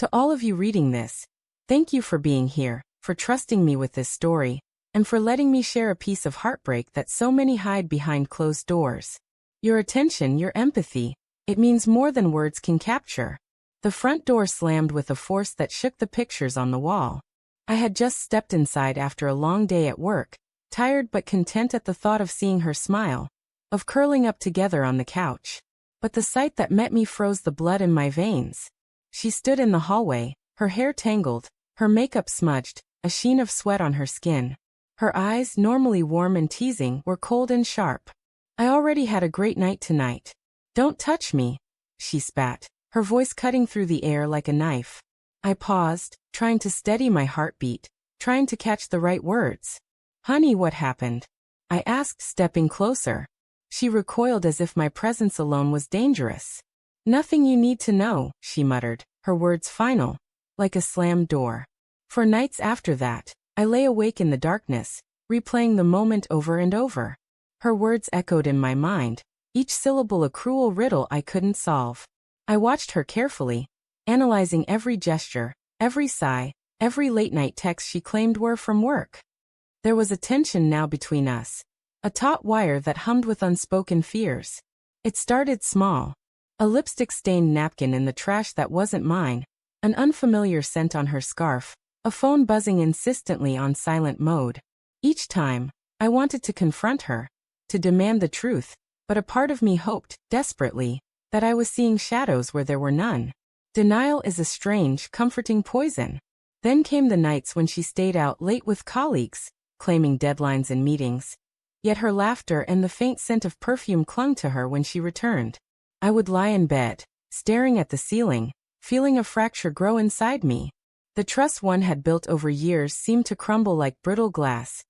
To all of you reading this, thank you for being here, for trusting me with this story, and for letting me share a piece of heartbreak that so many hide behind closed doors. Your attention, your empathy, it means more than words can capture. The front door slammed with a force that shook the pictures on the wall. I had just stepped inside after a long day at work, tired but content at the thought of seeing her smile, of curling up together on the couch. But the sight that met me froze the blood in my veins. She stood in the hallway, her hair tangled, her makeup smudged, a sheen of sweat on her skin. Her eyes, normally warm and teasing, were cold and sharp. I already had a great night tonight. Don't touch me, she spat, her voice cutting through the air like a knife. I paused, trying to steady my heartbeat, trying to catch the right words. Honey, what happened? I asked, stepping closer. She recoiled as if my presence alone was dangerous. Nothing you need to know, she muttered, her words final, like a slammed door. For nights after that, I lay awake in the darkness, replaying the moment over and over. Her words echoed in my mind, each syllable a cruel riddle I couldn't solve. I watched her carefully, analyzing every gesture, every sigh, every late-night text she claimed were from work. There was a tension now between us, a taut wire that hummed with unspoken fears. It started small. A lipstick-stained napkin in the trash that wasn't mine, an unfamiliar scent on her scarf, a phone buzzing insistently on silent mode. Each time, I wanted to confront her, to demand the truth, but a part of me hoped, desperately, that I was seeing shadows where there were none. Denial is a strange, comforting poison. Then came the nights when she stayed out late with colleagues, claiming deadlines and meetings. Yet her laughter and the faint scent of perfume clung to her when she returned. I would lie in bed, staring at the ceiling, feeling a fracture grow inside me. The trust one had built over years seemed to crumble like brittle glass,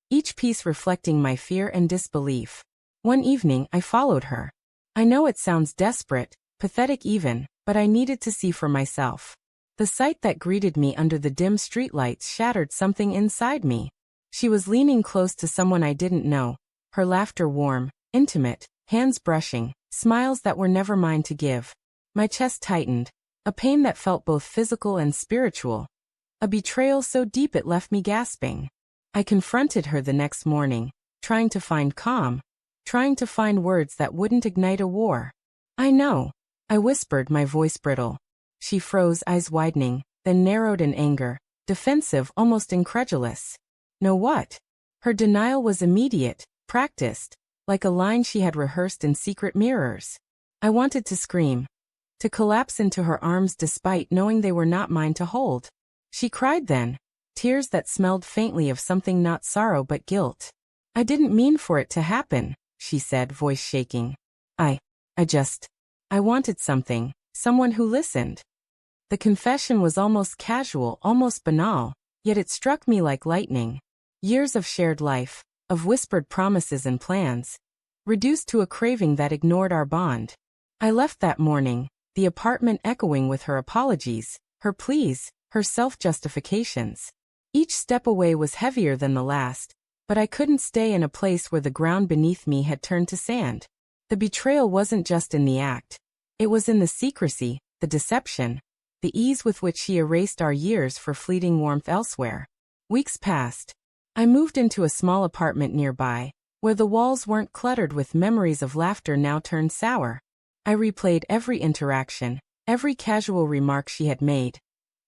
each piece reflecting my fear and disbelief. One evening, I followed her. I know it sounds desperate, pathetic even, but I needed to see for myself. The sight that greeted me under the dim streetlights shattered something inside me. She was leaning close to someone I didn't know, her laughter warm, intimate, hands brushing, smiles that were never mine to give. My chest tightened, a pain that felt both physical and spiritual. A betrayal so deep it left me gasping. I confronted her the next morning, trying to find calm, trying to find words that wouldn't ignite a war. I know, I whispered, my voice brittle. She froze, eyes widening, then narrowed in anger, defensive, almost incredulous. Know what? Her denial was immediate, practiced, like a line she had rehearsed in secret mirrors. I wanted to scream, to collapse into her arms despite knowing they were not mine to hold. She cried then, tears that smelled faintly of something not sorrow but guilt. I didn't mean for it to happen, she said, voice shaking. I wanted something, someone who listened. The confession was almost casual, almost banal, yet it struck me like lightning. Years of shared life, of whispered promises and plans, reduced to a craving that ignored our bond. I left that morning, the apartment echoing with her apologies, her pleas, her self-justifications. Each step away was heavier than the last, but I couldn't stay in a place where the ground beneath me had turned to sand. The betrayal wasn't just in the act. It was in the secrecy, the deception, the ease with which she erased our years for fleeting warmth elsewhere. Weeks passed. I moved into a small apartment nearby, where the walls weren't cluttered with memories of laughter now turned sour. I replayed every interaction, every casual remark she had made,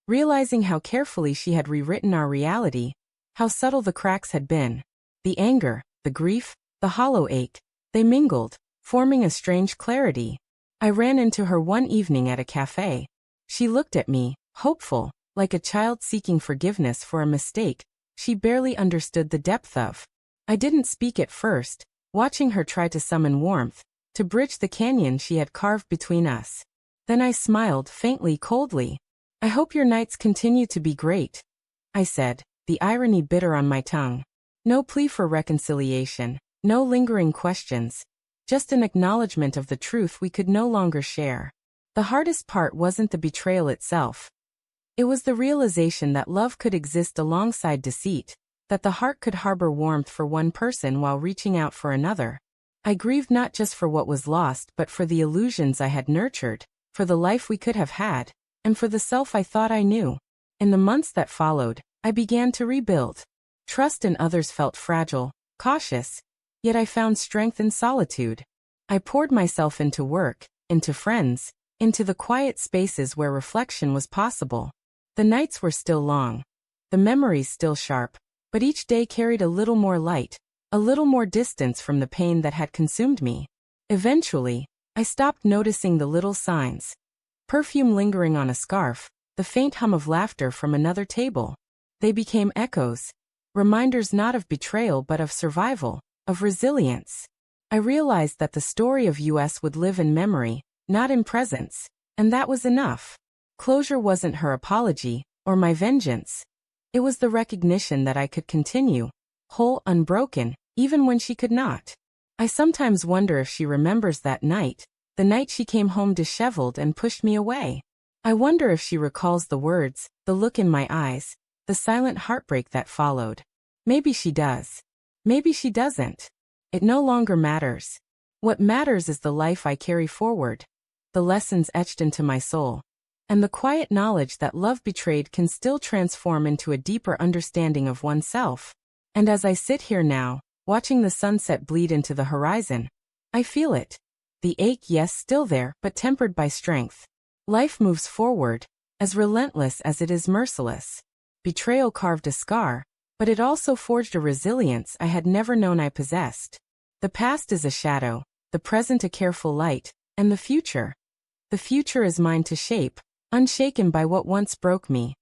realizing how carefully she had rewritten our reality, how subtle the cracks had been. The anger, the grief, the hollow ache, they mingled, forming a strange clarity. I ran into her one evening at a cafe. She looked at me, hopeful, like a child seeking forgiveness for a mistake she barely understood the depth of. I didn't speak at first, watching her try to summon warmth, to bridge the canyon she had carved between us. Then I smiled, faintly, coldly. I hope your nights continue to be great, I said, the irony bitter on my tongue. No plea for reconciliation, no lingering questions, just an acknowledgement of the truth we could no longer share. The hardest part wasn't the betrayal itself. It was the realization that love could exist alongside deceit, that the heart could harbor warmth for one person while reaching out for another. I grieved not just for what was lost but for the illusions I had nurtured, for the life we could have had. and for the self I thought I knew. In the months that followed, I began to rebuild. Trust in others felt fragile, cautious, yet I found strength in solitude. I poured myself into work, into friends, into the quiet spaces where reflection was possible. The nights were still long, the memories still sharp, but each day carried a little more light, a little more distance from the pain that had consumed me. Eventually, I stopped noticing the little signs. Perfume lingering on a scarf, the faint hum of laughter from another table. They became echoes, reminders not of betrayal but of survival, of resilience. I realized that the story of US would live in memory, not in presence, and that was enough. Closure wasn't her apology, or my vengeance. It was the recognition that I could continue, whole, unbroken, even when she could not. I sometimes wonder if she remembers that night, the night she came home disheveled and pushed me away. I wonder if she recalls the words, the look in my eyes, the silent heartbreak that followed. Maybe she does. Maybe she doesn't. It no longer matters. What matters is the life I carry forward, the lessons etched into my soul, and the quiet knowledge that love betrayed can still transform into a deeper understanding of oneself. And as I sit here now, watching the sunset bleed into the horizon, I feel it. The ache, yes, still there, but tempered by strength. Life moves forward, as relentless as it is merciless. Betrayal carved a scar, but it also forged a resilience I had never known I possessed. The past is a shadow, the present a careful light, and the future. The future is mine to shape, unshaken by what once broke me.